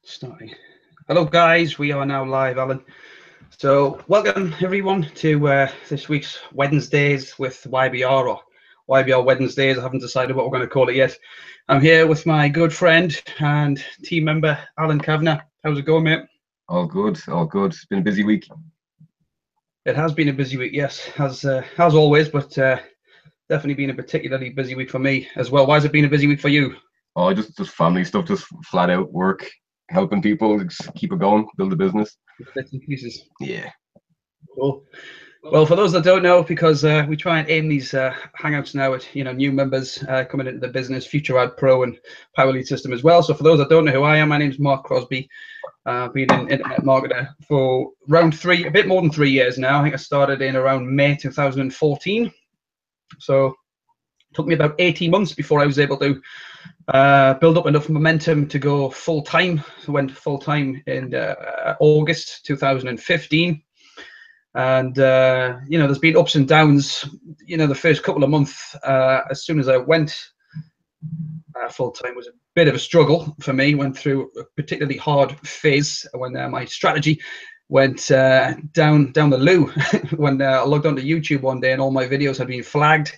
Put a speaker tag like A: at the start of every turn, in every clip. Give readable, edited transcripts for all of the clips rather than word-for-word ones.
A: Starting. Hello guys, we are now live, Alan. So welcome everyone to this week's Wednesdays with YBR, or YBR Wednesdays. I haven't decided what we're going to call it yet. I'm here with my good friend and team member, Alan Kavanagh. How's it going, mate?
B: All good, all good. It's been a busy week.
A: It has been a busy week, yes, as always, but definitely been a particularly busy week for me as well. Why has it been a busy week for you?
B: Oh, just family stuff, just flat out work, helping people, just keep it going, build a business.
A: Bits and pieces.
B: Yeah.
A: Cool. Well, for those that don't know, because we try and aim these Hangouts now at new members coming into the business, Future Ad Pro and Power Lead System as well. So for those that don't know who I am, my name is Mark Crosby. I've been an internet marketer for a bit more than 3 years now. I think I started in around May 2014. So it took me about 18 months before I was able to build up enough momentum to go full-time. I went full-time in August 2015. And there's been ups and downs. The first couple of months, as soon as I went full-time, was a bit of a struggle for me. Went through a particularly hard phase when my strategy went down the loo when I logged onto YouTube one day and all my videos had been flagged.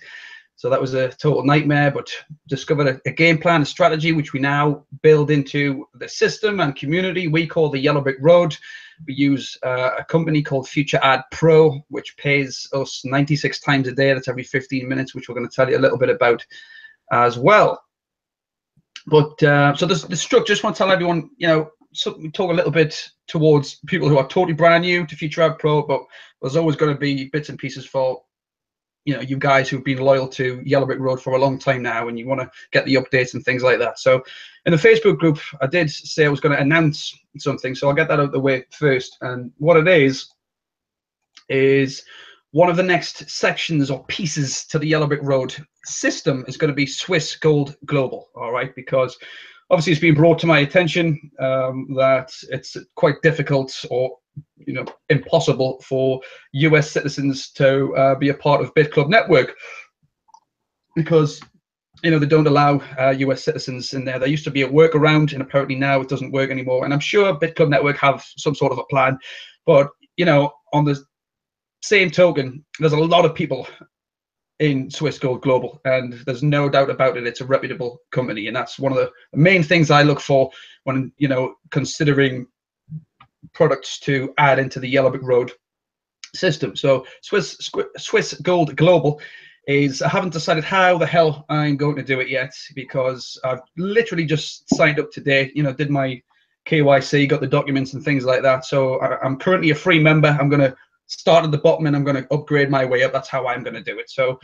A: So that was a total nightmare, but discovered a game plan, a strategy, which we now build into the system and community we call the Yellow Brick Road. We use a company called Future Ad Pro, which pays us 96 times a day. That's every 15 minutes, which we're going to tell you a little bit about as well. But so the structure, just want to tell everyone, we talk a little bit towards people who are totally brand new to Future Ad Pro, but there's always going to be bits and pieces for you guys who've been loyal to Yellow Brick Road for a long time now, and you want to get the updates and things like that. So in the Facebook group, I did say I was going to announce something, so I'll get that out of the way first. And what it is one of the next sections or pieces to the Yellow Brick Road system is going to be Swiss Gold Global, all right? Because obviously it's been brought to my attention that it's quite difficult or impossible for US citizens to be a part of BitClub Network, because they don't allow US citizens in there. There used to be a workaround, and apparently now it doesn't work anymore. And I'm sure BitClub Network have some sort of a plan, but on the same token, there's a lot of people in Swiss Gold Global, and there's no doubt about it, it's a reputable company, and that's one of the main things I look for when considering products to add into the Yellow Brick Road system. So Swiss Gold Global is, I haven't decided how the hell I'm going to do it yet, because I've literally just signed up today, did my KYC, got the documents and things like that. So I'm currently a free member. I'm going to start at the bottom and I'm going to upgrade my way up. That's how I'm going to do it. So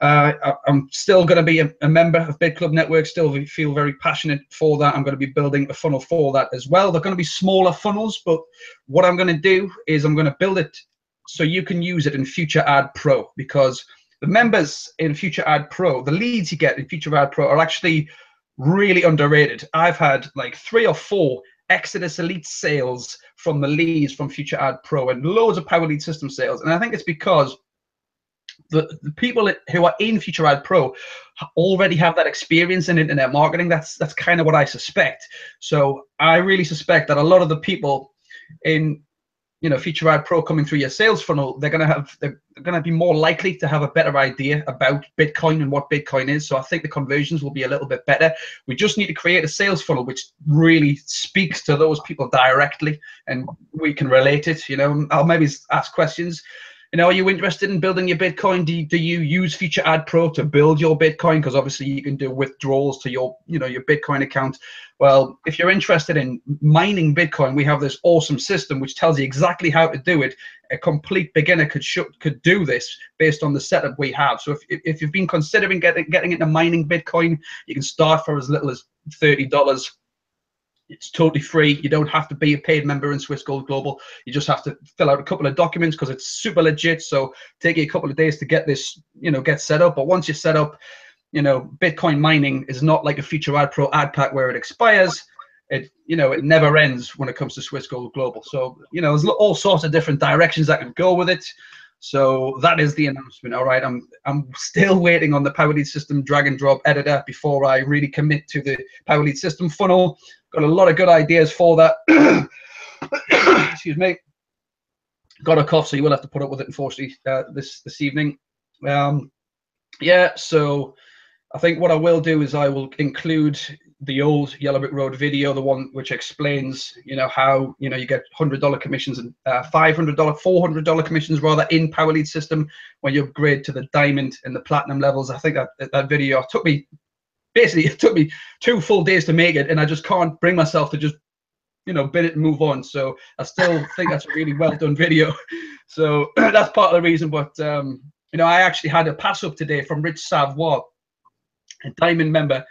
A: I'm still going to be a member of BitClub Network, still feel very passionate for that. I'm going to be building a funnel for that as well. They're going to be smaller funnels, but what I'm going to do is I'm going to build it so you can use it in Future Ad Pro, because the members in Future Ad Pro, the leads you get in Future Ad Pro are actually really underrated. I've had like 3 or 4 Exodus Elite sales from the leads from Future Ad Pro and loads of Power Lead System sales. And I think it's because the people who are in Future Ad Pro already have that experience in internet marketing. That's kind of what I suspect. So I really suspect that a lot of the people in Future Ad Pro coming through your sales funnel, they're gonna be more likely to have a better idea about Bitcoin and what Bitcoin is. So I think the conversions will be a little bit better. We just need to create a sales funnel which really speaks to those people directly, and we can relate it. I'll maybe ask questions. Are you interested in building your Bitcoin? Do you use Future Ad Pro to build your Bitcoin? Because obviously you can do withdrawals to your your Bitcoin account. Well, if you're interested in mining Bitcoin, we have this awesome system which tells you exactly how to do it. A complete beginner could do this based on the setup we have. So if you've been considering getting into mining Bitcoin, you can start for as little as $30. It's totally free. You don't have to be a paid member in Swiss Gold Global. You just have to fill out a couple of documents because it's super legit. So take you a couple of days to get this, get set up. But once you're set up, Bitcoin mining is not like a Future Ad Pro ad pack where it expires. It never ends when it comes to Swiss Gold Global. So there's all sorts of different directions that can go with it. So that is the announcement. All right, I'm still waiting on the Powerlead system drag and drop editor before I really commit to the Powerlead system funnel. Got a lot of good ideas for that. Excuse me. Got a cough, so you will have to put up with it, unfortunately, this evening. Yeah, so I think what I will do is I will include the old Yellow Brick Road video, the one which explains, how, you get $100 commissions and $500, $400 commissions rather in Powerlead system when you upgrade to the diamond and the platinum levels. I think that video took me 2 full days to make it, and I just can't bring myself to just bid it and move on. So I still think that's a really well done video. So that's part of the reason. But I actually had a pass up today from Rich Savoy, a diamond member,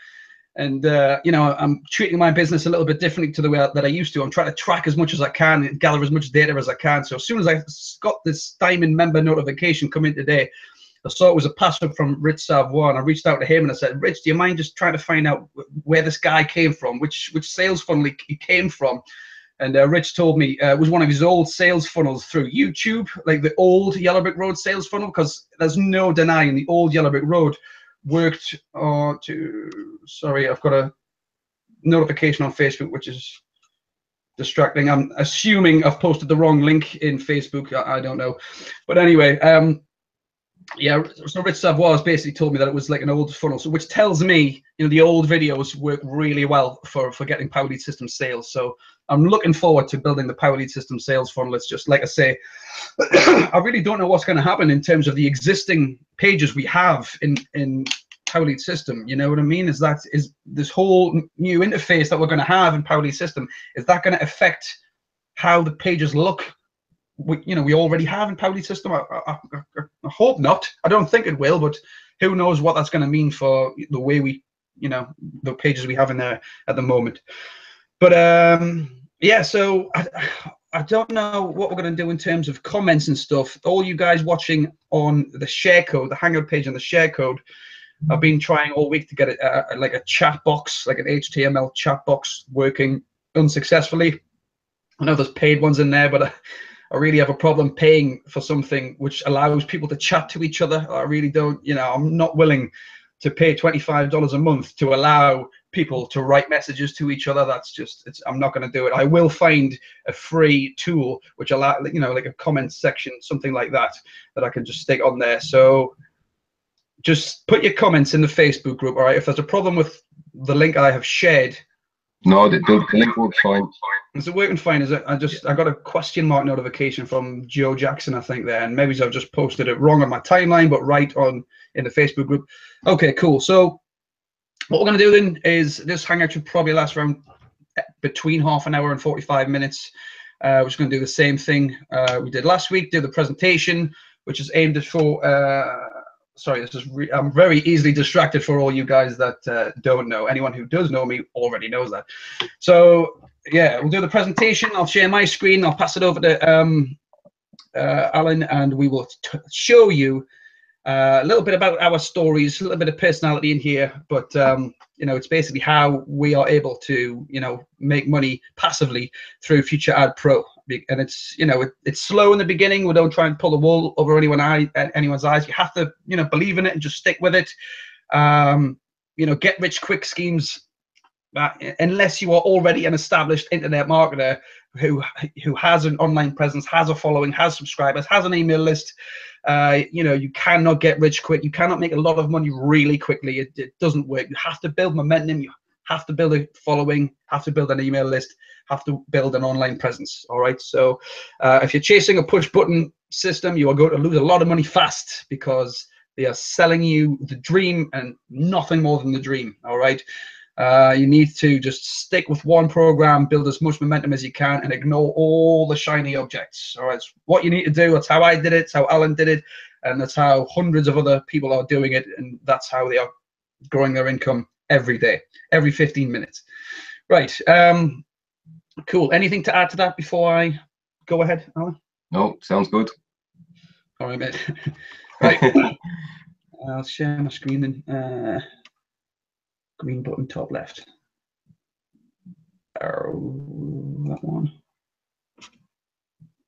A: and I'm treating my business a little bit differently to the way that I used to. I'm trying to track as much as I can and gather as much data as I can. So as soon as I got this diamond member notification come in today, I saw it was a pass up from Rich Savoy, and I reached out to him and I said, Rich, do you mind just trying to find out where this guy came from, which sales funnel he came from? And Rich told me it was one of his old sales funnels through YouTube, like the old Yellow Brick Road sales funnel, because there's no denying the old Yellow Brick Road worked sorry, I've got a notification on Facebook which is distracting. I'm assuming I've posted the wrong link in Facebook. I don't know, but anyway, yeah, so Rich Savoy has basically told me that it was like an old funnel, so which tells me the old videos work really well for getting Powerlead system sales. So I'm looking forward to building the Powerlead system sales funnel. It's just like I say, I really don't know what's going to happen in terms of the existing pages we have in Powerlead system. You know what I mean? Is this whole new interface that we're going to have in Powerlead system, is that going to affect how the pages look? We already have in Powerlead system. I hope not. I don't think it will, but who knows what that's going to mean for the way we, the pages we have in there at the moment. But yeah, so I don't know what we're going to do in terms of comments and stuff. All you guys watching on the share code, the Hangout page and the share code, I've been trying all week to get like a chat box, like an HTML chat box working unsuccessfully. I know there's paid ones in there, but I really have a problem paying for something which allows people to chat to each other. I really don't, I'm not willing to pay $25 a month to allow people to write messages to each other. That's just, I'm not going to do it. I will find a free tool which allow, like a comment section, something like that I can just stick on there. So just put your comments in the Facebook group. All right. If there's a problem with the link I have shared.
B: No, the link works fine.
A: Is it working fine? Is it? I got a question mark notification from Joe Jackson, I think, there, and maybe I've just posted it wrong on my timeline, but right on in the Facebook group. Okay, cool. So what we're going to do then is this Hangout should probably last around between half an hour and 45 minutes. We're just going to do the same thing we did last week, do the presentation, which is aimed at for sorry, I'm very easily distracted for all you guys that don't know. Anyone who does know me already knows that. So yeah, we'll do the presentation. I'll share my screen. I'll pass it over to Alan, and we will show you a little bit about our stories, a little bit of personality in here. But it's basically how we are able to make money passively through Future Ad Pro. And it's it's slow in the beginning. We don't try and pull the wool over anyone's eyes. You have to believe in it and just stick with it. Get rich quick schemes, unless you are already an established internet marketer who has an online presence, has a following, has subscribers, has an email list. You cannot get rich quick. You cannot make a lot of money really quickly. It doesn't work. You have to build momentum. You have to build a following, have to build an email list, have to build an online presence. All right. So if you're chasing a push button system, you are going to lose a lot of money fast, because they are selling you the dream and nothing more than the dream. All right. You need to just stick with one program, build as much momentum as you can, and ignore all the shiny objects. All right. It's what you need to do. That's how I did it. It's how Alan did it. And that's how hundreds of other people are doing it. And that's how they are growing their income every day, every 15 minutes. Right. Cool. Anything to add to that before I go ahead, Alan?
B: No, sounds good.
A: All right, mate. Right. I'll share my screen then. Green button top left. That one.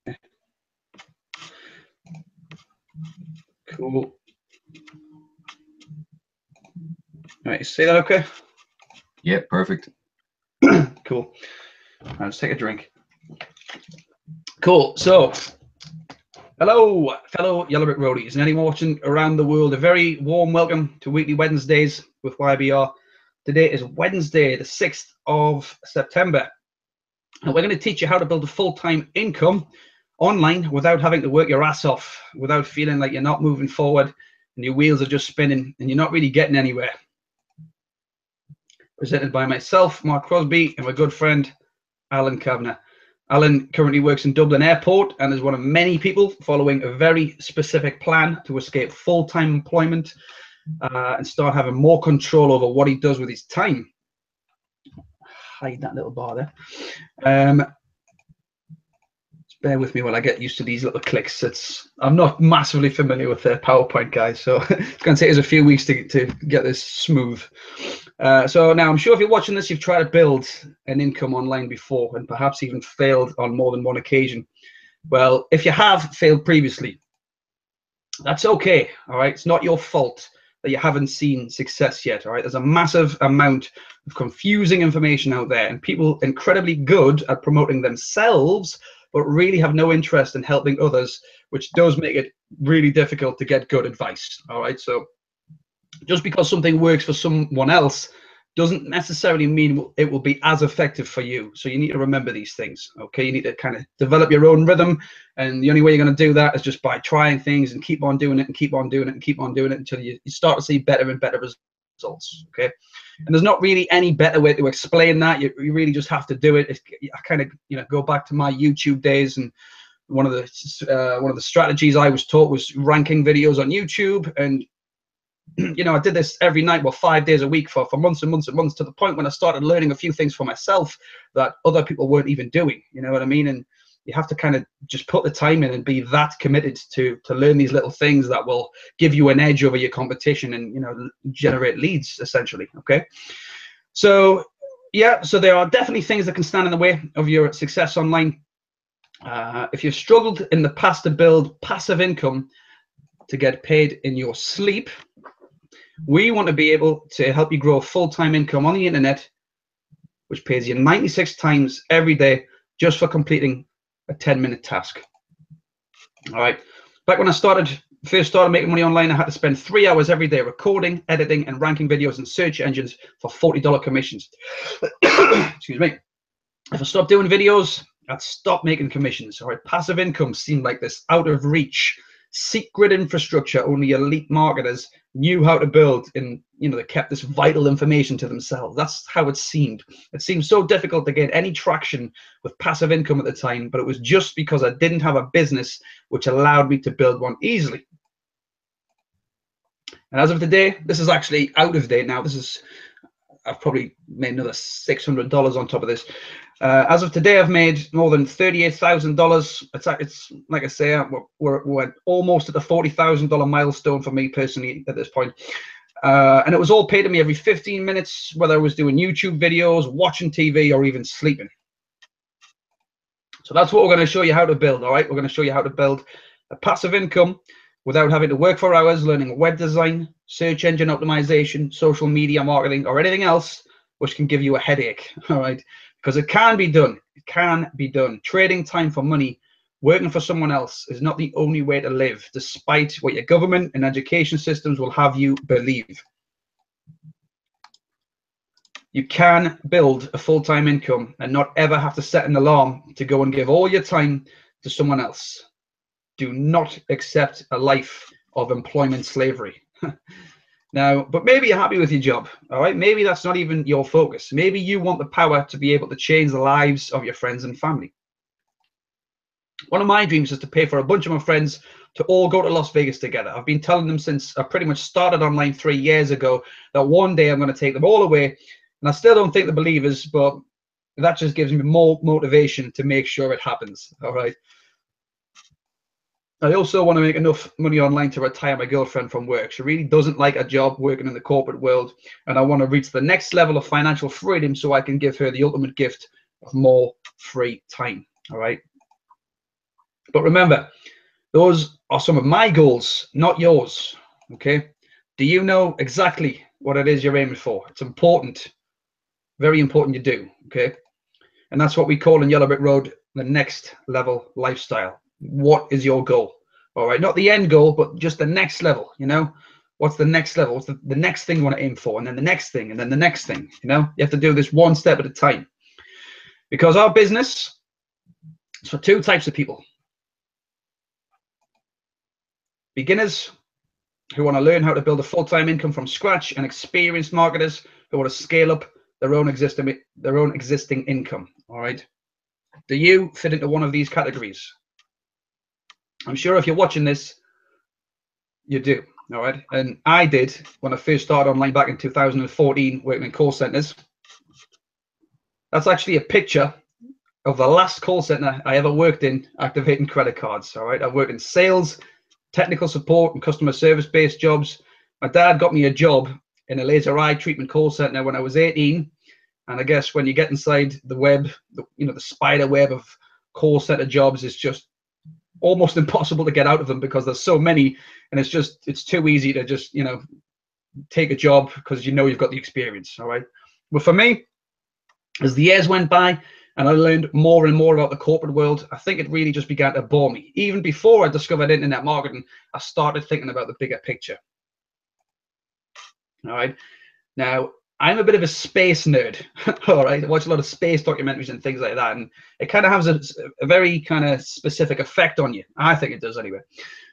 A: Okay. Cool. All right, you see that okay?
B: Yeah, perfect.
A: Cool. Let's take a drink. Cool. So, hello, fellow Yellow Brick Roadies, and anyone watching around the world, a very warm welcome to Weekly Wednesdays with YBR. Today is Wednesday, the 6th of September, and we're going to teach you how to build a full-time income online without having to work your ass off, without feeling like you're not moving forward and your wheels are just spinning and you're not really getting anywhere. Presented by myself, Mark Crosby, and my good friend, Alan Kavanagh. Alan currently works in Dublin Airport and is one of many people following a very specific plan to escape full-time employment and start having more control over what he does with his time. Hide that little bar there. Bear with me while I get used to these little clicks. I'm not massively familiar with the PowerPoint, guys, so it's going to take us a few weeks to get this smooth. So now I'm sure if you're watching this, you've tried to build an income online before and perhaps even failed on more than one occasion. Well, if you have failed previously, that's okay, all right? It's not your fault that you haven't seen success yet, all right? There's a massive amount of confusing information out there and people incredibly good at promoting themselves but really have no interest in helping others, which does make it really difficult to get good advice, all right? So just because something works for someone else doesn't necessarily mean it will be as effective for you. So you need to remember these things, okay? You need to kind of develop your own rhythm, and the only way you're going to do that is just by trying things and keep on doing it and keep on doing it and keep on doing it until you start to see better and better results, okay? And there's not really any better way to explain that. You really just have to do it. I kind of, go back to my YouTube days, and one of the strategies I was taught was ranking videos on YouTube. And I did this every night, 5 days a week for months and months and months, to the point when I started learning a few things for myself that other people weren't even doing. You know what I mean? And you have to kind of just put the time in and be that committed to learn these little things that will give you an edge over your competition and, generate leads, essentially, okay? So, yeah, so there are definitely things that can stand in the way of your success online. If you've struggled in the past to build passive income to get paid in your sleep, we want to be able to help you grow full-time income on the internet, which pays you 96 times every day just for completing a 10-minute task. All right. Back when I first started making money online, I had to spend 3 hours every day recording, editing, and ranking videos in search engines for $40 commissions. Excuse me. If I stopped doing videos, I'd stop making commissions. All right. Passive income seemed like this out of reach secret infrastructure only elite marketers knew how to build, and they kept this vital information to themselves. That's how it seemed. It seemed so difficult to get any traction with passive income at the time, but it was just because I didn't have a business which allowed me to build one easily. And as of today, this is actually out of date now. I've probably made another $600 on top of this. As of today, I've made more than $38,000. It's like I say, we're almost at the $40,000 milestone for me personally at this point. And it was all paid to me every 15 minutes, whether I was doing YouTube videos, watching TV, or even sleeping. So that's what we're going to show you how to build, all right? We're going to show you how to build a passive income without having to work for hours learning web design, search engine optimization, social media marketing, or anything else which can give you a headache, all right? Because it can be done. It can be done. Trading time for money, working for someone else is not the only way to live, despite what your government and education systems will have you believe. You can build a full-time income and not ever have to set an alarm to go and give all your time to someone else. Do not accept a life of employment slavery. Now, but maybe you're happy with your job, all right? Maybe that's not even your focus. Maybe you want the power to be able to change the lives of your friends and family. One of my dreams is to pay for a bunch of my friends to all go to Las Vegas together. I've been telling them since I pretty much started online 3 years ago that one day I'm going to take them all away, and I still don't think the believers, but that just gives me more motivation to make sure it happens, all right? I also want to make enough money online to retire my girlfriend from work. She really doesn't like a job working in the corporate world, and I want to reach the next level of financial freedom so I can give her the ultimate gift of more free time, all right? But remember, Those are some of my goals, not yours. Okay. Do you know exactly what it is you're aiming for? It's important, very important you do. Okay. And that's what we call in Yellow Brick Road the next level lifestyle. What is your goal? All right. Not the end goal, but just the next level. You know, what's the next level? What's the next thing you want to aim for? And then the next thing, and then the next thing. You know, you have to do this one step at a time. Because our business is for two types of people: beginners who want to learn how to build a full-time income from scratch, and experienced marketers who want to scale up their own existing income. All right. Do you fit into one of these categories? I'm sure if you're watching this, you do. All right. And I did when I first started online back in 2014, working in call centers. That's actually a picture of the last call center I ever worked in activating credit cards. All right. I worked in sales, technical support, and customer service based jobs. My dad got me a job in a laser eye treatment call center when I was 18. And I guess when you get inside the web, the spider web of call center jobs is just almost impossible to get out of them, because there's so many, and it's too easy to just take a job because you've got the experience. All right. But for me, as the years went by and I learned more and more about the corporate world, I think it really just began to bore me. Even before I discovered internet marketing, I started thinking about the bigger picture. All right. Now, I'm a bit of a space nerd. All right. I watch a lot of space documentaries and things like that. And it kind of has a very kind of specific effect on you. I think it does anyway.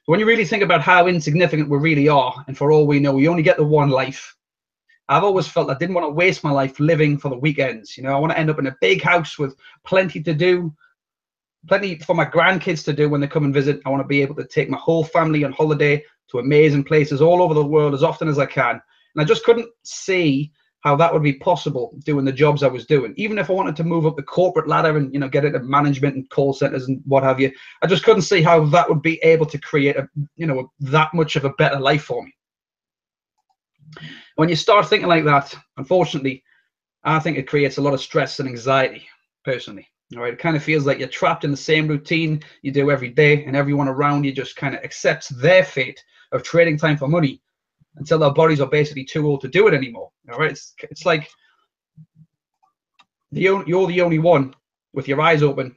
A: When you really think about how insignificant we really are, and for all we know, we only get the one life. I've always felt I didn't want to waste my life living for the weekends. I want to end up in a big house with plenty to do, plenty for my grandkids to do when they come and visit. I want to be able to take my whole family on holiday to amazing places all over the world as often as I can. And I just couldn't see how that would be possible doing the jobs I was doing. Even if I wanted to move up the corporate ladder and get into management and call centers and what have you, I just couldn't see how that would be able to create that much of a better life for me. When you start thinking like that, unfortunately, I think it creates a lot of stress and anxiety, personally. All right, it kind of feels like you're trapped in the same routine you do every day, and everyone around you just kind of accepts their fate of trading time for money until their bodies are basically too old to do it anymore. All right, it's like you're the only one with your eyes open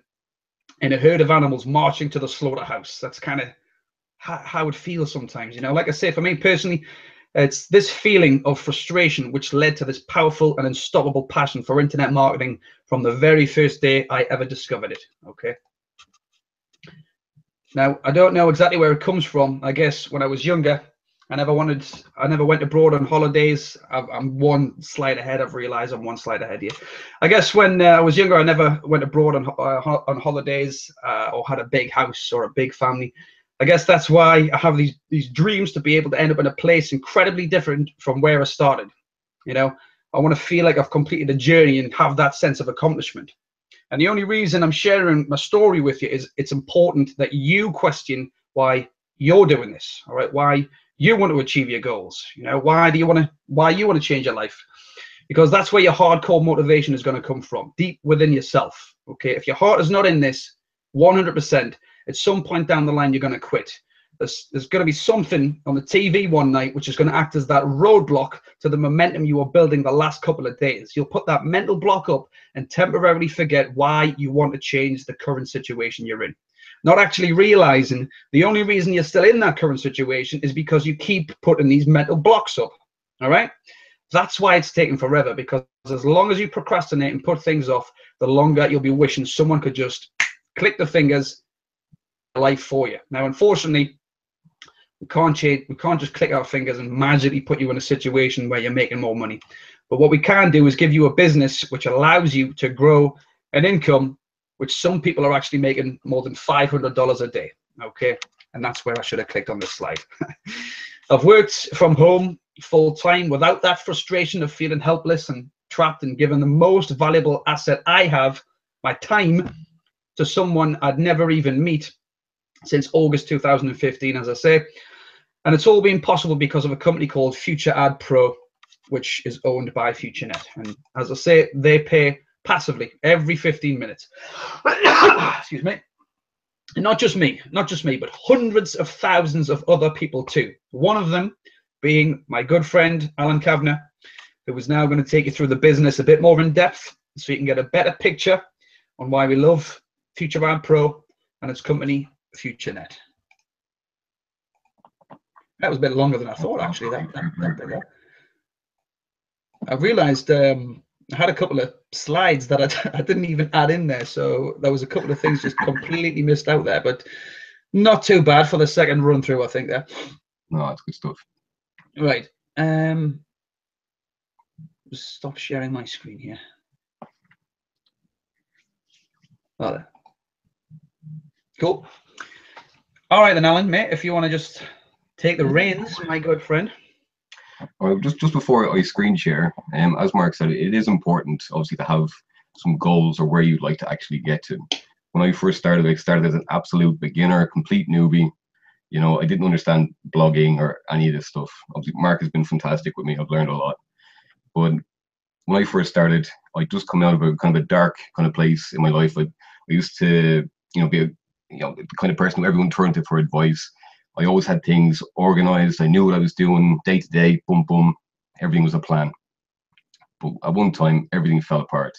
A: in a herd of animals marching to the slaughterhouse. That's kind of how it feels sometimes. Like I say, for me personally, it's this feeling of frustration which led to this powerful and unstoppable passion for internet marketing from the very first day I ever discovered it. Okay. Now, I don't know exactly where it comes from. I guess when I was younger, I never went abroad on holidays. I'm one slide ahead. I've realized I'm one slide ahead here. I guess when I was younger, I never went abroad on holidays or had a big house or a big family. I guess that's why I have these dreams to be able to end up in a place incredibly different from where I started. I want to feel like I've completed a journey and have that sense of accomplishment. And the only reason I'm sharing my story with you is it's important that you question why you're doing this. All right, why you want to achieve your goals. Why you want to change your life, because that's where your hardcore motivation is going to come from, deep within yourself. Okay, if your heart is not in this 100%, at some point down the line, you're going to quit. There's going to be something on the TV one night which is going to act as that roadblock to the momentum you were building the last couple of days. You'll put that mental block up and temporarily forget why you want to change the current situation you're in. Not actually realizing the only reason you're still in that current situation is because you keep putting these mental blocks up. All right? That's why it's taking forever, because as long as you procrastinate and put things off, the longer you'll be wishing someone could just click the fingers life for you. Now, unfortunately, we can't just click our fingers and magically put you in a situation where you're making more money. But what we can do is give you a business which allows you to grow an income which some people are actually making more than $500 a day. Okay, and that's where I should have clicked on this slide. I've worked from home full time without that frustration of feeling helpless and trapped, and given the most valuable asset I have, my time, to someone I'd never even meet since August 2015, as I say. And it's all been possible because of a company called Future Ad Pro, which is owned by FutureNet. And as I say, they pay passively every 15 minutes. Excuse me. And not just me, but hundreds of thousands of other people too. One of them being my good friend, Alan Kavanagh, who is now going to take you through the business a bit more in depth so you can get a better picture on why we love FutureAd Pro and its company, FutureNet. That was a bit longer than I thought, actually. I realized I had a couple of slides that I didn't even add in there, so there was a couple of things just completely missed out there, but not too bad for the second run through, I think, there.
B: No, it's good stuff.
A: Right. Stop sharing my screen here. Oh, there. Cool. All right then, Alan, mate, if you want to just take the reins, my good friend.
B: All right, just before I screen share, as Mark said, it is important, obviously, to have some goals or where you'd like to actually get to. When I first started, I started as an absolute beginner, complete newbie. You know, I didn't understand blogging or any of this stuff. Obviously, Mark has been fantastic with me. I've learned a lot. But when I first started, I just come out of a kind of a dark kind of place in my life. I used to, be the kind of person who everyone turned to for advice. I always had things organized. I knew what I was doing day to day. Boom, boom. Everything was a plan. But at one time, everything fell apart.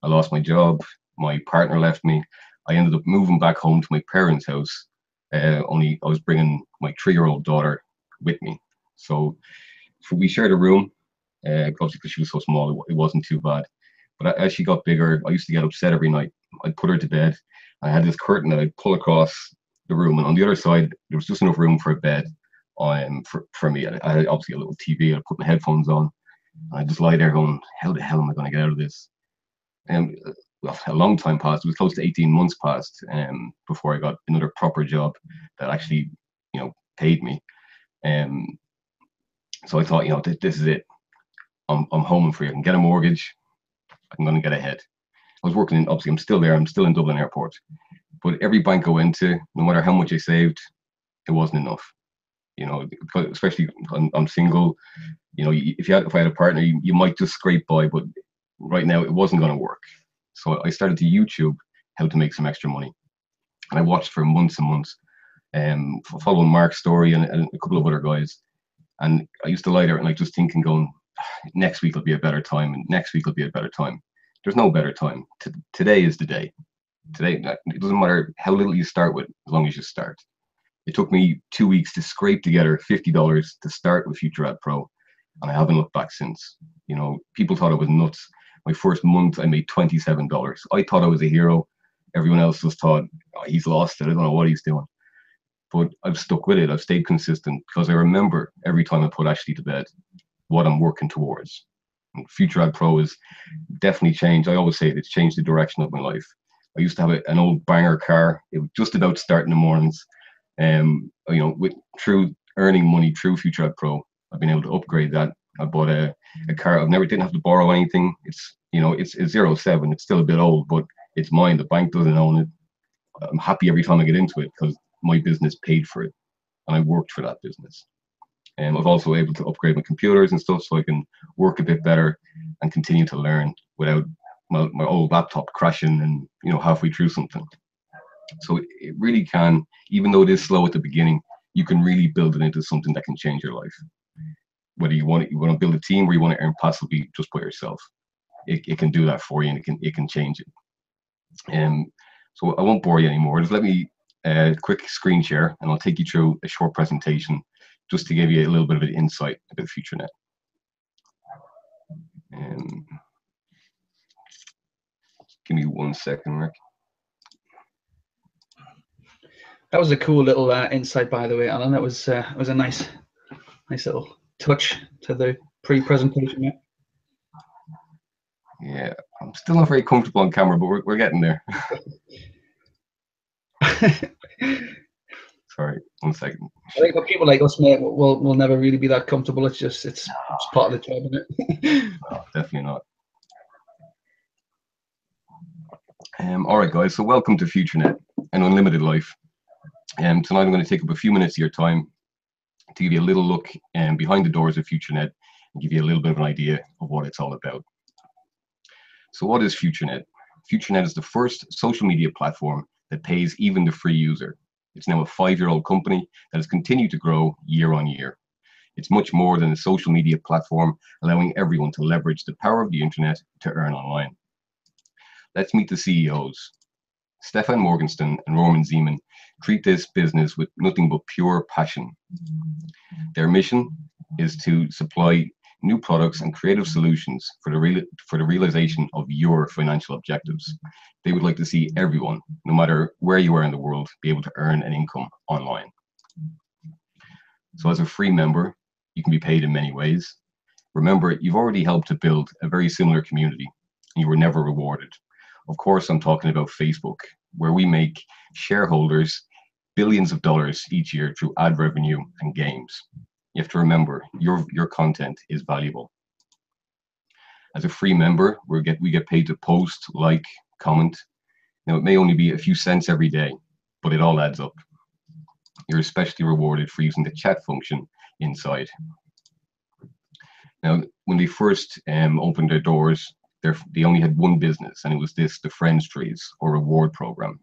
B: I lost my job. My partner left me. I ended up moving back home to my parents' house. Only I was bringing my 3-year-old daughter with me. So we shared a room. Obviously, because she was so small, it wasn't too bad. But as she got bigger, I used to get upset every night. I'd put her to bed. I had this curtain that I'd pull across the room, and on the other side, there was just enough room for a bed for me. I had obviously a little TV. I put my headphones on. And I just lie there going, how the hell am I going to get out of this? And well, a long time passed. It was close to 18 months passed before I got another proper job that actually, paid me. So I thought, this is it. I'm home and free. I can get a mortgage. I'm going to get ahead. I was working obviously, I'm still there. I'm still in Dublin Airport. But every bank I went to, no matter how much I saved, it wasn't enough. Especially I'm single. If I had a partner, you might just scrape by. But right now, it wasn't going to work. So I started to YouTube how to make some extra money. And I watched for months and months, following Mark's story and a couple of other guys. And I used to lie there and just thinking, going, next week will be a better time, and next week will be a better time. There's no better time. Today is the day. Today, it doesn't matter how little you start with, as long as you start. It took me 2 weeks to scrape together $50 to start with FutureAd Pro, and I haven't looked back since. People thought I was nuts. My first month, I made $27. I thought I was a hero. Everyone else just thought, oh, he's lost it. I don't know what he's doing. But I've stuck with it. I've stayed consistent because I remember every time I put Ashley to bed what I'm working towards. And FutureAd Pro has definitely changed. I always say it's changed the direction of my life. I used to have an old banger car. It was just about starting in the mornings. Through earning money through FutureAd Pro, I've been able to upgrade that. I bought a car. Didn't have to borrow anything. It's 07. It's still a bit old, but it's mine. The bank doesn't own it. I'm happy every time I get into it because my business paid for it, and I worked for that business. And I've also able to upgrade my computers and stuff so I can work a bit better and continue to learn without my old laptop crashing and halfway through something. So it really can, even though it is slow at the beginning, you can really build it into something that can change your life. Whether you want to build a team or you want to earn passively just by yourself, it can do that for you, and it can change it. So I won't bore you anymore. Just let me quick screen share, and I'll take you through a short presentation just to give you a little bit of an insight about FutureNet. Give me 1 second, Rick.
A: That was a cool little insight, by the way, Alan. That was a nice little touch to the pre-presentation.
B: Yeah, I'm still not very comfortable on camera, but we're getting there. Sorry, 1 second.
A: I think for people like us, mate, we'll never really be that comfortable. It's part of the job, isn't it?
B: No, definitely not. All right, guys. So welcome to FutureNet, an unlimited life. Tonight I'm going to take up a few minutes of your time to give you a little look behind the doors of FutureNet and give you a little bit of an idea of what it's all about. So what is FutureNet? FutureNet is the first social media platform that pays even the free user. It's now a 5-year-old company that has continued to grow year on year. It's much more than a social media platform, allowing everyone to leverage the power of the internet to earn online. Let's meet the CEOs. Stefan Morgenstern and Roman Zeman treat this business with nothing but pure passion. Their mission is to supply new products and creative solutions for the realization of your financial objectives. They would like to see everyone, no matter where you are in the world, be able to earn an income online. So as a free member, you can be paid in many ways. Remember, you've already helped to build a very similar community, and you were never rewarded. Of course, I'm talking about Facebook, where we make shareholders billions of dollars each year through ad revenue and games. You have to remember, your content is valuable. As a free member, we get paid to post, like, comment. Now, it may only be a few cents every day, but it all adds up. You're especially rewarded for using the chat function inside. Now, when they first opened their doors, they only had one business, and it was the Friends Trees, or reward program.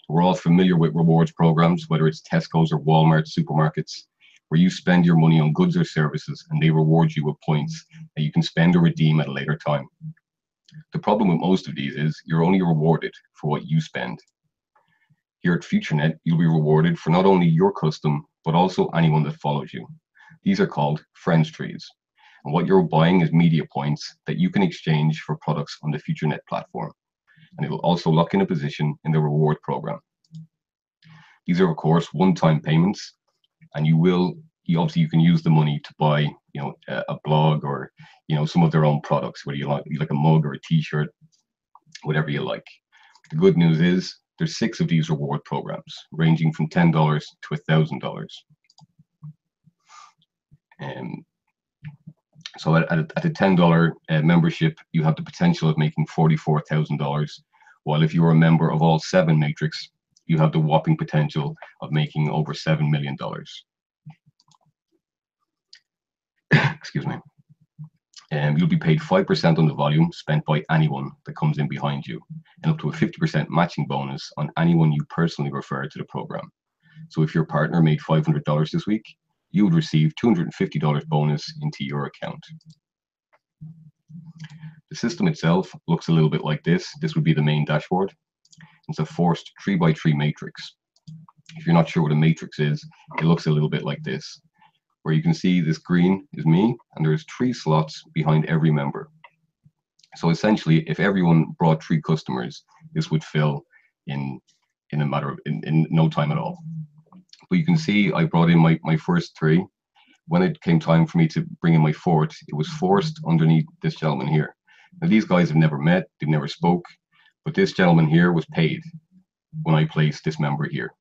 B: We're all familiar with rewards programs, whether it's Tesco's or Walmart supermarkets, where you spend your money on goods or services, and they reward you with points that you can spend or redeem at a later time. The problem with most of these is you're only rewarded for what you spend. Here at FutureNet, you'll be rewarded for not only your custom, but also anyone that follows you. These are called Friends Trees. And what you're buying is media points that you can exchange for products on the FutureNet platform. And it'll also lock in a position in the reward program. These are, of course, one-time payments, and obviously you can use the money to buy, a blog or, some of their own products, whether you like a mug or a t-shirt, whatever you like. The good news is there's 6 of these reward programs, ranging from $10 to $1,000. So at a $10 membership, you have the potential of making $44,000, while if you're a member of all 7 Matrix, you have the whopping potential of making over $7 million. Excuse me. You'll be paid 5% on the volume spent by anyone that comes in behind you, and up to a 50% matching bonus on anyone you personally refer to the program. So if your partner made $500 this week, you would receive $250 bonus into your account. The system itself looks a little bit like this. This would be the main dashboard. It's a forced 3x3 matrix. If you're not sure what a matrix is, it looks a little bit like this, where you can see this green is me, and there's 3 slots behind every member. So essentially, if everyone brought 3 customers, this would fill in no time at all. But you can see I brought in my first 3. When it came time for me to bring in my 4th, it was forced underneath this gentleman here. Now, these guys have never met, they've never spoke, but this gentleman here was paid when I placed this member here,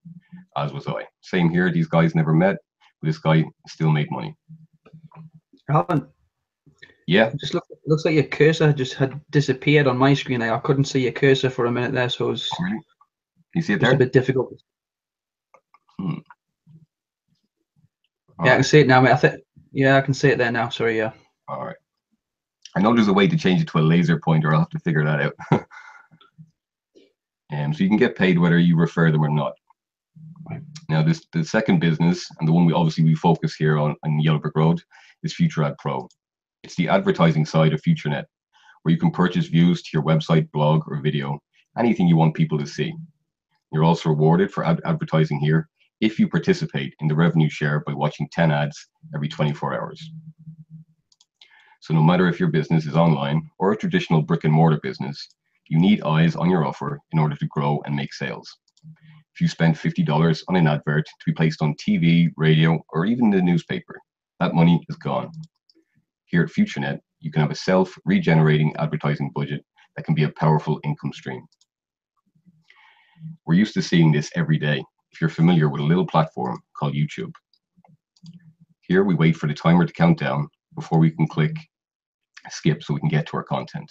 B: as was I. Same here, these guys never met, but this guy still made money.
A: Alan,
B: yeah,
A: just looks like your cursor just had disappeared on my screen. I couldn't see your cursor for a minute there, so it was
B: you see it there?
A: A bit difficult.
B: Yeah,
A: I can see it now, mate. I can see it there now. Sorry, yeah.
B: All right. I know there's a way to change it to a laser pointer. I'll have to figure that out. So you can get paid whether you refer them or not.
A: Right.
B: Now, the second business, and the one we focus here on Yellow Brick Road, is FutureAd Pro. It's the advertising side of FutureNet, where you can purchase views to your website, blog, or video, anything you want people to see. You're also rewarded for advertising here if you participate in the revenue share by watching 10 ads every 24 hours. So no matter if your business is online or a traditional brick and mortar business, you need eyes on your offer in order to grow and make sales. If you spend $50 on an advert to be placed on TV, radio, or even the newspaper, that money is gone. Here at FutureNet, you can have a self-regenerating advertising budget that can be a powerful income stream. We're used to seeing this every day if you're familiar with a little platform called YouTube. Here we wait for the timer to count down before we can click skip so we can get to our content.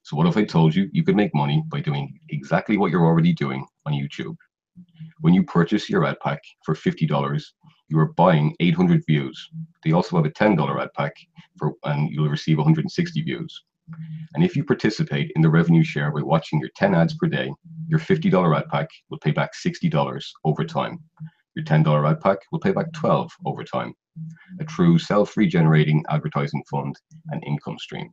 B: So what if I told you you could make money by doing exactly what you're already doing on YouTube? When you purchase your ad pack for $50, you are buying 800 views. They also have a $10 ad pack and you'll receive 160 views. And if you participate in the revenue share by watching your 10 ads per day, Your $50 ad pack will pay back $60 over time. Your $10 ad pack will pay back $12 over time. A true self-regenerating advertising fund and income stream.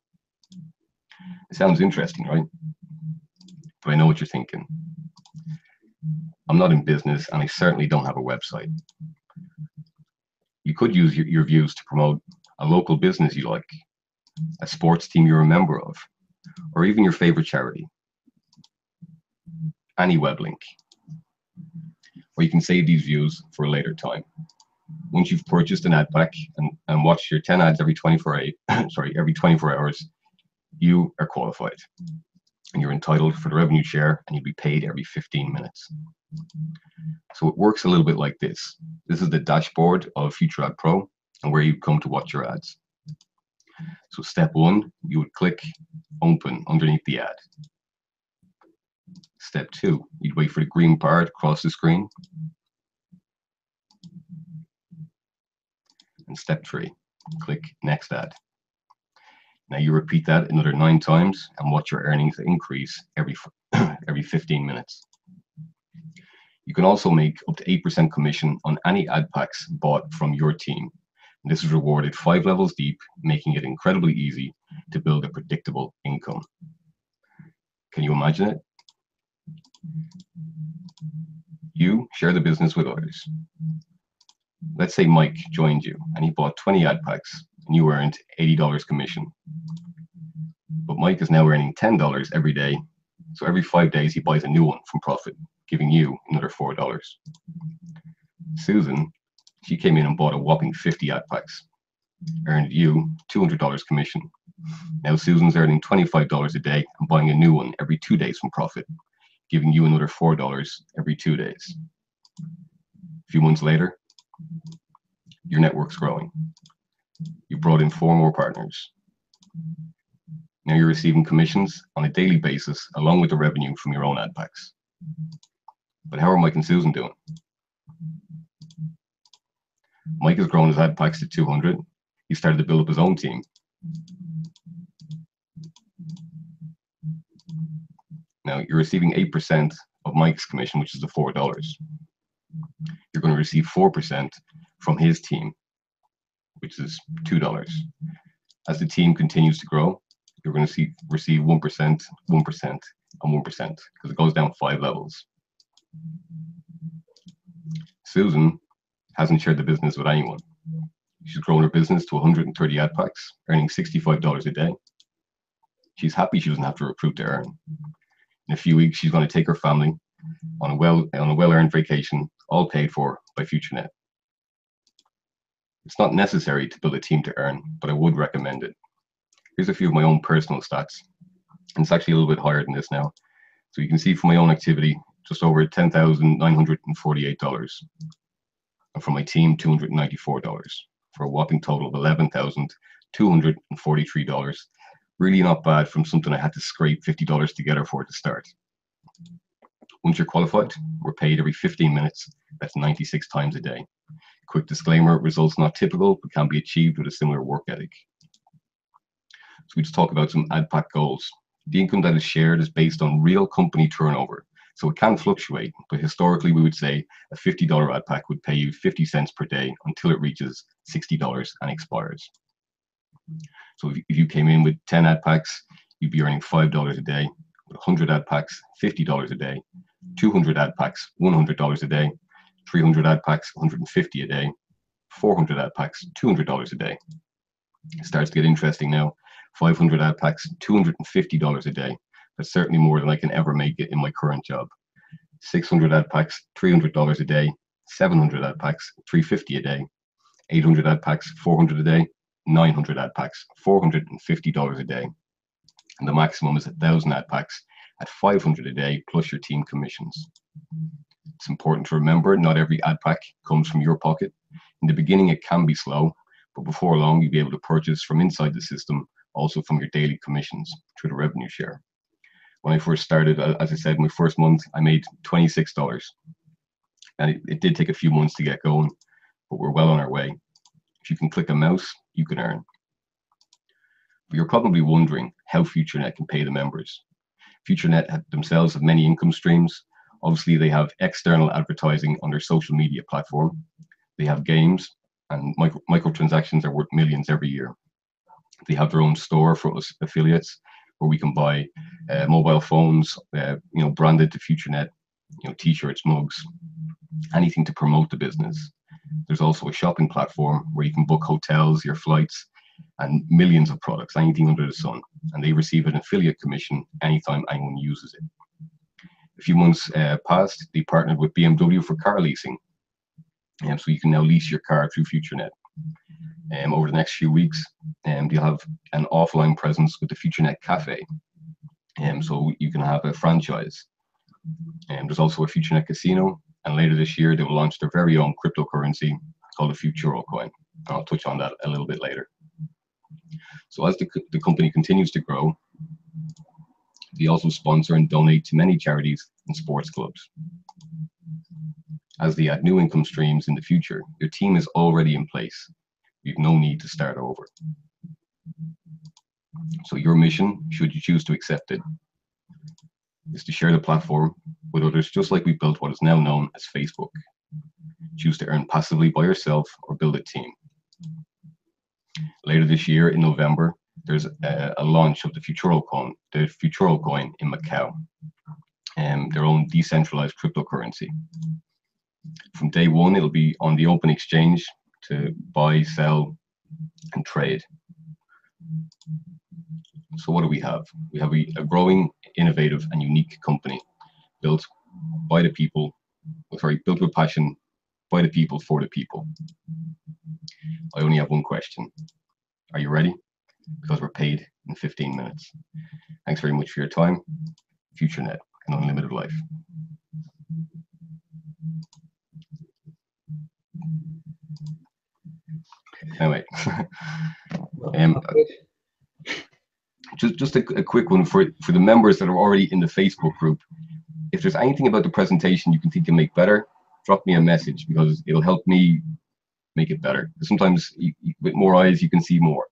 B: It sounds interesting, right? But I know what you're thinking. I'm not in business, and I certainly don't have a website. You could use your views to promote a local business you like, a sports team you're a member of, or even your favorite charity. Any web link. Or you can save these views for a later time. Once you've purchased an ad pack and watched your 10 ads every 24 hours, you are qualified. And you're entitled for the revenue share, and you'll be paid every 15 minutes. So it works a little bit like this. This is the dashboard of Future Ad Pro and where you come to watch your ads. So step one, you would click open underneath the ad. Step two, you'd wait for the green part across the screen. And step three, click next ad. Now you repeat that another 9 times and watch your earnings increase every 15 minutes. You can also make up to 8% commission on any ad packs bought from your team. And this is rewarded 5 levels deep, making it incredibly easy to build a predictable income. Can you imagine it? You share the business with others. Let's say Mike joined you and he bought 20 ad packs and you earned $80 commission. But Mike is now earning $10 every day. So every 5 days he buys a new one from profit, giving you another $4. Susan, she came in and bought a whopping 50 ad packs, earned you $200 commission. Now Susan's earning $25 a day and buying a new one every 2 days from profit, giving you another $4 every 2 days. A few months later, your network's growing. You brought in 4 more partners. Now you're receiving commissions on a daily basis along with the revenue from your own ad packs. But how are Mike and Susan doing? Mike has grown his ad packs to 200. He started to build up his own team. Now you're receiving 8% of Mike's commission, which is the $4. You're going to receive 4% from his team, which is $2. As the team continues to grow, you're going to receive 1%, 1%, and 1%, because it goes down 5 levels. Susan hasn't shared the business with anyone. She's grown her business to 130 ad packs, earning $65 a day. She's happy she doesn't have to recruit to earn. In a few weeks, she's going to take her family on a well-earned vacation, all paid for by FutureNet. It's not necessary to build a team to earn, but I would recommend it. Here's a few of my own personal stats. And it's actually a little bit higher than this now. So you can see from my own activity, just over $10,948. And from my team, $294, for a whopping total of $11,243. Really not bad from something I had to scrape $50 together for to start. Once you're qualified, we're paid every 15 minutes. That's 96 times a day. Quick disclaimer, results not typical, but can be achieved with a similar work ethic. So we just talk about some ad pack goals. The income that is shared is based on real company turnover. So it can fluctuate, but historically we would say a $50 ad pack would pay you 50 cents per day until it reaches $60 and expires. So if you came in with 10 ad packs, you'd be earning $5 a day. With 100 ad packs, $50 a day. 200 ad packs, $100 a day. 300 ad packs, $150 a day. 400 ad packs, $200 a day. It starts to get interesting now. 500 ad packs, $250 a day. That's certainly more than I can ever make it in my current job. 600 ad packs, $300 a day. 700 ad packs, $350 a day. 800 ad packs, $400 a day. 900 ad packs, $450 a day. And the maximum is 1,000 ad packs at $500 a day plus your team commissions. It's important to remember not every ad pack comes from your pocket. In the beginning, it can be slow, but before long, you'll be able to purchase from inside the system, also from your daily commissions through the revenue share. When I first started, as I said, my first month, I made $26. And it did take a few months to get going, but we're well on our way. If you can click a mouse, you can earn. But you're probably wondering how FutureNet can pay the members. FutureNet themselves have many income streams. Obviously, they have external advertising on their social media platform. They have games, and microtransactions are worth millions every year. They have their own store for us affiliates, where we can buy mobile phones, branded to FutureNet, t-shirts, mugs, anything to promote the business. There's also a shopping platform where you can book hotels, your flights, and millions of products, anything under the sun, and they receive an affiliate commission anytime anyone uses it. A few months past, they partnered with BMW for car leasing, so you can now lease your car through FutureNet. Over the next few weeks, you'll have an offline presence with the FutureNet Cafe, so you can have a franchise. There's also a FutureNet Casino, and later this year they will launch their very own cryptocurrency called the Futuro coin. I'll touch on that a little bit later. So as the company continues to grow, they also sponsor and donate to many charities and sports clubs. As they add new income streams in the future, their team is already in place. You've no need to start over. So your mission, should you choose to accept it, is to share the platform with others, just like we built what is now known as Facebook. Choose to earn passively by yourself or build a team. Later this year in November, there's a launch of the Futuro coin in Macau, their own decentralized cryptocurrency. From day one, it'll be on the open exchange to buy, sell, and trade. So what do we have? We have a growing, innovative, and unique company built by the people, built with passion by the people for the people. I only have one question. Are you ready? Because we're paid in 15 minutes. Thanks very much for your time. FutureNet, an unlimited life. Anyway, just a quick one for the members that are already in the Facebook group. If there's anything about the presentation you can think can make better, drop me a message, because it'll help me make it better. Sometimes with more eyes you can see more.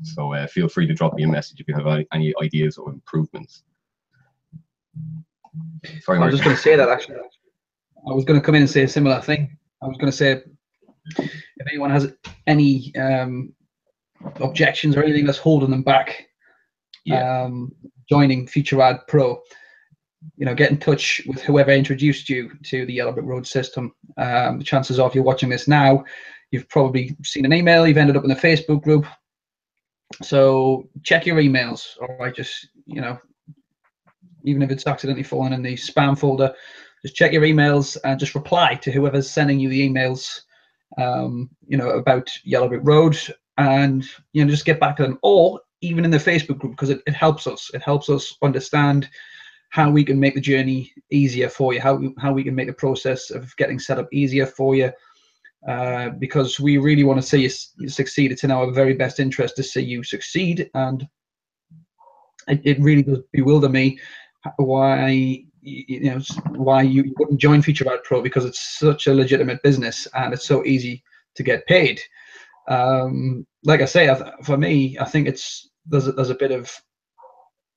B: So feel free to drop me a message if you have any ideas or improvements. Sorry,
A: I was just going to say that, actually. I was going to come in and say a similar thing. I was going to say, if anyone has any objections or anything that's holding them back, joining FutureAd Pro, get in touch with whoever introduced you to the Yellow Brick Road system. The chances are, if you're watching this now, you've probably seen an email, you've ended up in the Facebook group. So check your emails, all right? Just, even if it's accidentally fallen in the spam folder, just check your emails and just reply to whoever's sending you the emails, about Yellow Brick Road, and, just get back to them. Or even in the Facebook group, because it helps us. It helps us understand how we can make the journey easier for you, how we can make the process of getting set up easier for you, because we really want to see you succeed. It's in our very best interest to see you succeed, and it really does bewilder me why why you wouldn't join FutureAd Pro, because it's such a legitimate business and it's so easy to get paid. Like I say, for me, I think there's a bit of,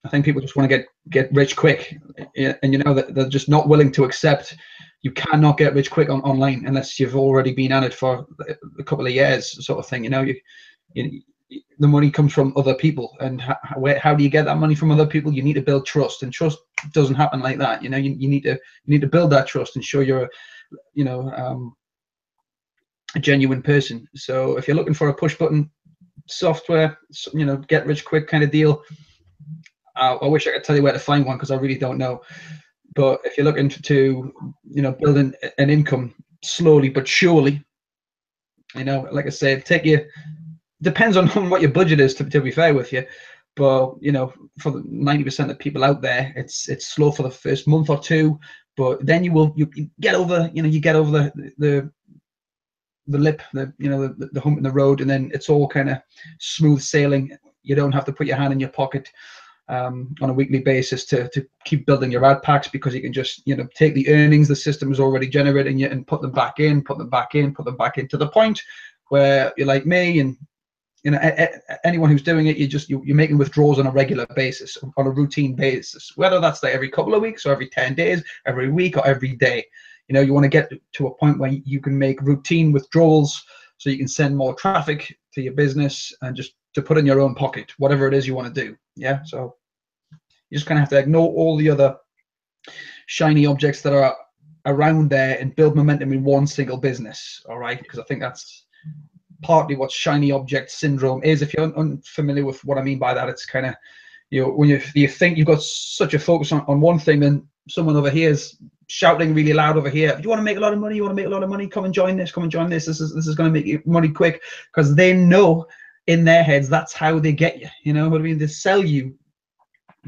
A: I think people just want to get rich quick, and that they're just not willing to accept you cannot get rich quick online unless you've already been at it for a couple of years, sort of thing. The money comes from other people, and how do you get that money from other people? You need to build trust, and trust doesn't happen like that. You need to build that trust and show you're a genuine person. So if you're looking for a push button software, get rich quick kind of deal, I wish I could tell you where to find one, because I really don't know. But if you're looking to build an income slowly but surely, like I said, depends on what your budget is, to be fair with you. But for the 90% of people out there, it's slow for the first month or two, but then you get over the lip, the hump in the road, and then it's all kind of smooth sailing. You don't have to put your hand in your pocket on a weekly basis to keep building your ad packs, because you can just take the earnings the system is already generating you and put them back in to the point where you're like me, and you know, anyone who's doing it, you're making withdrawals on a regular basis, on a routine basis, whether that's like every couple of weeks or every 10 days, every week or every day. You know, you want to get to a point where you can make routine withdrawals so you can send more traffic to your business and just to put in your own pocket, whatever it is you want to do. Yeah. So you just kind of have to ignore all the other shiny objects that are around there and build momentum in one single business. All right. Because I think that's partly what shiny object syndrome is. If you're unfamiliar with what I mean by that, it's kind of, you know, when you think you've got such a focus on one thing, then someone over here is shouting really loud over here, you want to make a lot of money, you want to make a lot of money, come and join this, this is going to make you money quick, because they know in their heads that's how they get you. You know what I mean? They sell you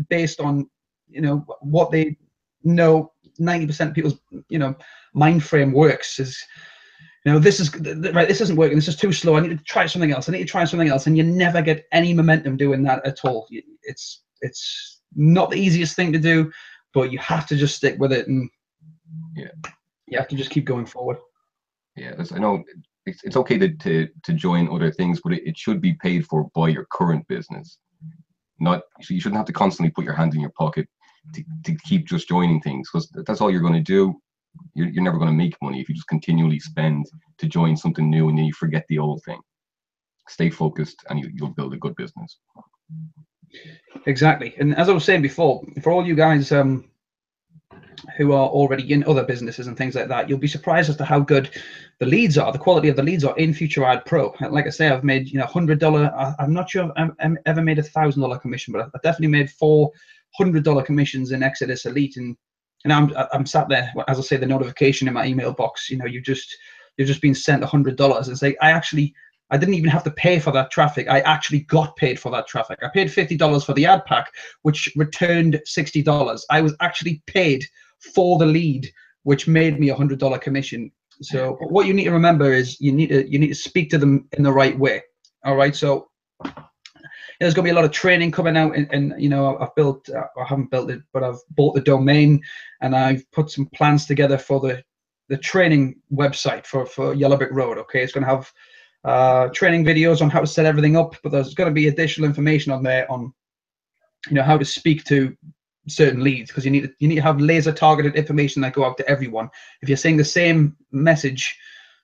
A: based on, you know, what they know 90% of people's, you know, mind frame works is, you know, this is right, this isn't working, this is too slow, I need to try something else, and you never get any momentum doing that at all. It's not the easiest thing to do, but you have to just stick with it, and
B: yeah,
A: you have to just keep going forward.
B: Yeah, I know it's okay to join other things, but it should be paid for by your current business. Not, you shouldn't have to constantly put your hand in your pocket to keep just joining things, because that's all you're going to do. You're never going to make money if you just continually spend to join something new and then you forget the old thing. Stay focused and you'll build a good business.
A: Exactly. And as I was saying before, for all you guys who are already in other businesses and things like that, you'll be surprised as to how good the leads are, the quality of the leads are in Future Ad Pro. Like I say, I've made, you know, $100. I'm not sure I've ever made $1,000 commission, but I definitely made $400 commissions in Exodus Elite. And I'm sat there, as I say, the notification in my email box, you know, you've just been sent $100. It's like, I didn't even have to pay for that traffic. I actually got paid for that traffic. I paid $50 for the ad pack, which returned $60. I was actually paid for the lead, which made me $100 commission. So what you need to remember is you need to speak to them in the right way. All right. So there's going to be a lot of training coming out, and you know, I haven't built it, but I've bought the domain, and I've put some plans together for the training website for Yellow Brick Road. Okay, it's going to have training videos on how to set everything up, but there's going to be additional information on there on, you know, how to speak to certain leads, because you need to have laser targeted information that go out to everyone. If you're saying the same message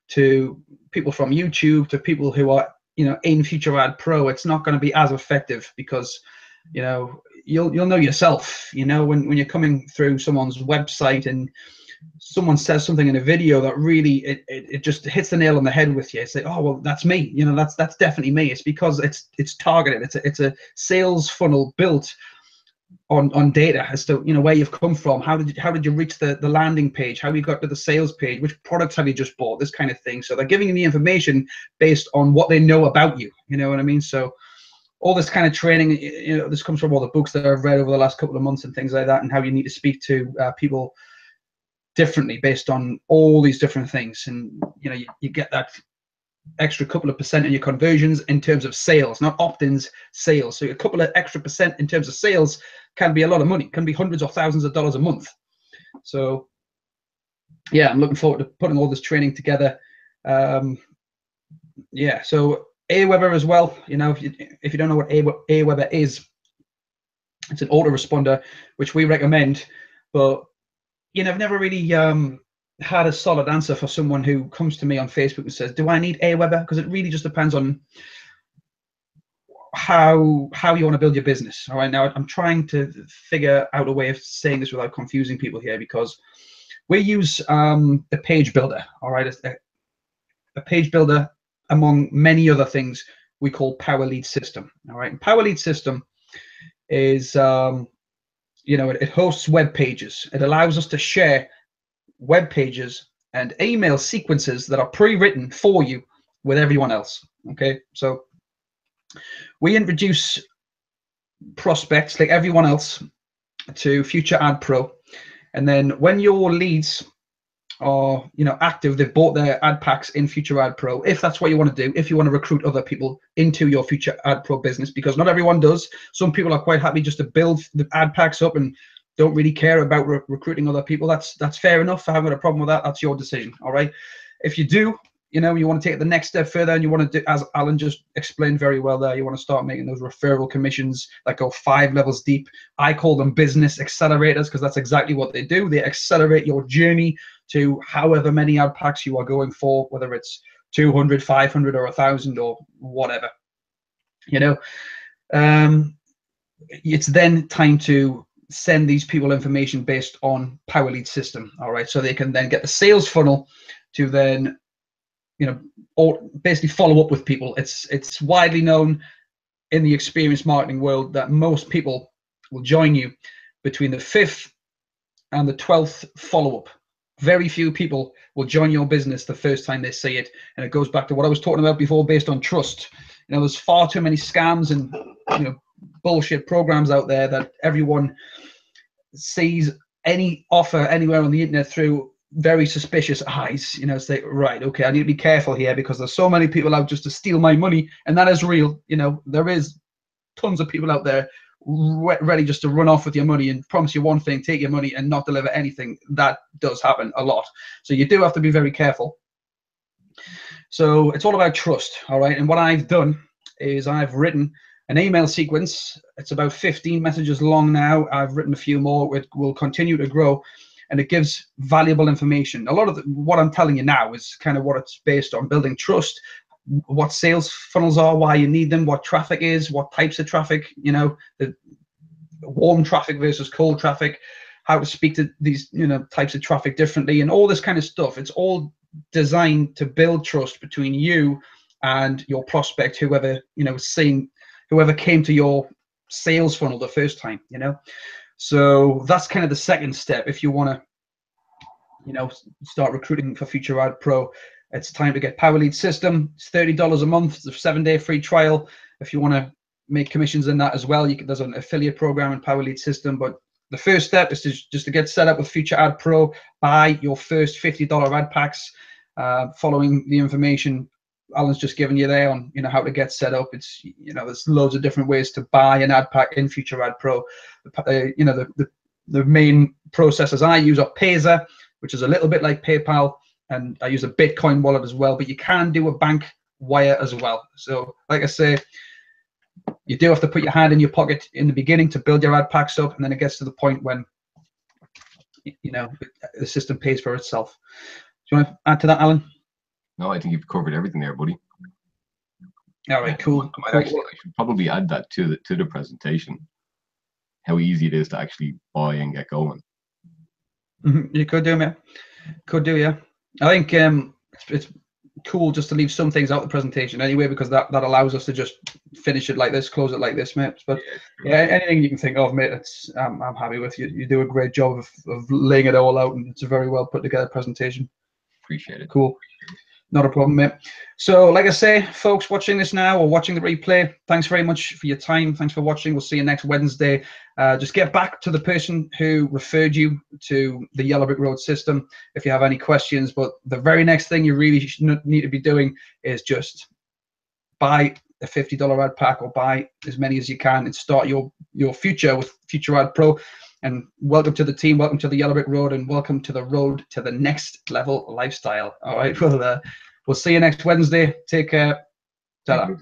A: to people from YouTube to people who are, you know, in Future Ad Pro, it's not going to be as effective, because, you know, you'll know yourself, you know, when you're coming through someone's website and someone says something in a video that really it just hits the nail on the head with you. It's like, oh well, that's me, you know, that's definitely me. It's because it's targeted. It's a sales funnel built on data as to, you know, where you've come from, how did you reach the landing page, how you got to the sales page, which products have you just bought, this kind of thing. So they're giving you the information based on what they know about you, you know what I mean? So all this kind of training, you know, this comes from all the books that I've read over the last couple of months and things like that, and how you need to speak to people differently based on all these different things. And you know, you get that extra couple of percent in your conversions in terms of sales, not opt-ins, sales. So a couple of extra percent in terms of sales can be a lot of money, can be hundreds or thousands of dollars a month. So yeah, I'm looking forward to putting all this training together. Yeah, so Aweber as well, you know, if you don't know what Aweber is, it's an autoresponder which we recommend, but you know, I've never really had a solid answer for someone who comes to me on Facebook and says, do I need Aweber? Because it really just depends on how you want to build your business. All right, now I'm trying to figure out a way of saying this without confusing people here, because we use a page builder. All right, a page builder among many other things we call Power Lead System. All right, and Power Lead System is you know, it hosts web pages. It allows us to share web pages and email sequences that are pre-written for you with everyone else. Okay, so we introduce prospects like everyone else to Future Ad Pro, and then when your leads are, you know, active, they've bought their ad packs in Future Ad Pro, if that's what you want to do, if you want to recruit other people into your Future Ad Pro business, because not everyone does. Some people are quite happy just to build the ad packs up and don't really care about recruiting other people. That's fair enough. I haven't got a problem with that. That's your decision. All right, if you do, you know, you want to take it the next step further, and you want to do, as Alan just explained very well there, you want to start making those referral commissions that go 5 levels deep. I call them business accelerators, because that's exactly what they do. They accelerate your journey to however many ad packs you are going for, whether it's 200, 500, or 1,000, or whatever. You know, it's then time to send these people information based on Power Lead system. All right, so they can then get the sales funnel to then, you know, or basically follow up with people. It's widely known in the experience marketing world that most people will join you between the 5th and the 12th follow-up. Very few people will join your business the first time they see it. And it goes back to what I was talking about before, based on trust. You know, there's far too many scams and, you know, bullshit programs out there that everyone sees any offer anywhere on the internet through very suspicious eyes. You know, say, right, okay, I need to be careful here, because there's so many people out just to steal my money, and that is real. You know, there is tons of people out there ready just to run off with your money and promise you one thing, take your money, and not deliver anything. That does happen a lot. So you do have to be very careful. So it's all about trust, all right? And what I've done is I've written an email sequence. It's about 15 messages long now. I've written a few more. It will continue to grow, and it gives valuable information. A lot of what I'm telling you now is kind of what it's based on: building trust, what sales funnels are, why you need them, what traffic is, what types of traffic, you know, the warm traffic versus cold traffic, how to speak to these, you know, types of traffic differently, and all this kind of stuff. It's all designed to build trust between you and your prospect, whoever, you know, whoever came to your sales funnel the first time, you know. So that's kind of the second step. If you want to, you know, start recruiting for Future Ad Pro, it's time to get Power Lead system. It's $30 a month. It's a 7-day free trial. If you want to make commissions in that as well, there's an affiliate program in Power Lead system. But the first step is just to get set up with Future Ad Pro. Buy your first $50 ad packs, following the information Alan's just given you there on, you know, how to get set up. It's, you know, there's loads of different ways to buy an ad pack in Future Ad Pro. You know, the main processes I use are Payza, which is a little bit like PayPal, and I use a Bitcoin wallet as well, but you can do a bank wire as well. So like I say, you do have to put your hand in your pocket in the beginning to build your ad packs up, and then it gets to the point when, you know, the system pays for itself. Do you want to add to that, Alan?
B: No, I think you've covered everything there, buddy.
A: All right, cool.
B: I should probably add that to the presentation, how easy it is to actually buy and get going.
A: You could do, man. Could do, yeah. I think it's cool just to leave some things out of the presentation anyway, because that allows us to just finish it like this, close it like this, mate. But yeah, anything you can think of, mate, I'm happy with you. You do a great job of laying it all out, and it's a very well put together presentation.
B: Appreciate it.
A: Cool. Not a problem, mate. So like I say, folks watching this now or watching the replay, thanks very much for your time. Thanks for watching. We'll see you next Wednesday. Just get back to the person who referred you to the Yellow Brick Road system if you have any questions. But the very next thing you really need to be doing is just buy a $50 ad pack, or buy as many as you can, and start your future with Future Ad Pro. And welcome to the team, welcome to the Yellow Brick Road, and welcome to the road to the next level lifestyle. All right, we'll see you next Wednesday. Take care. Ta-da.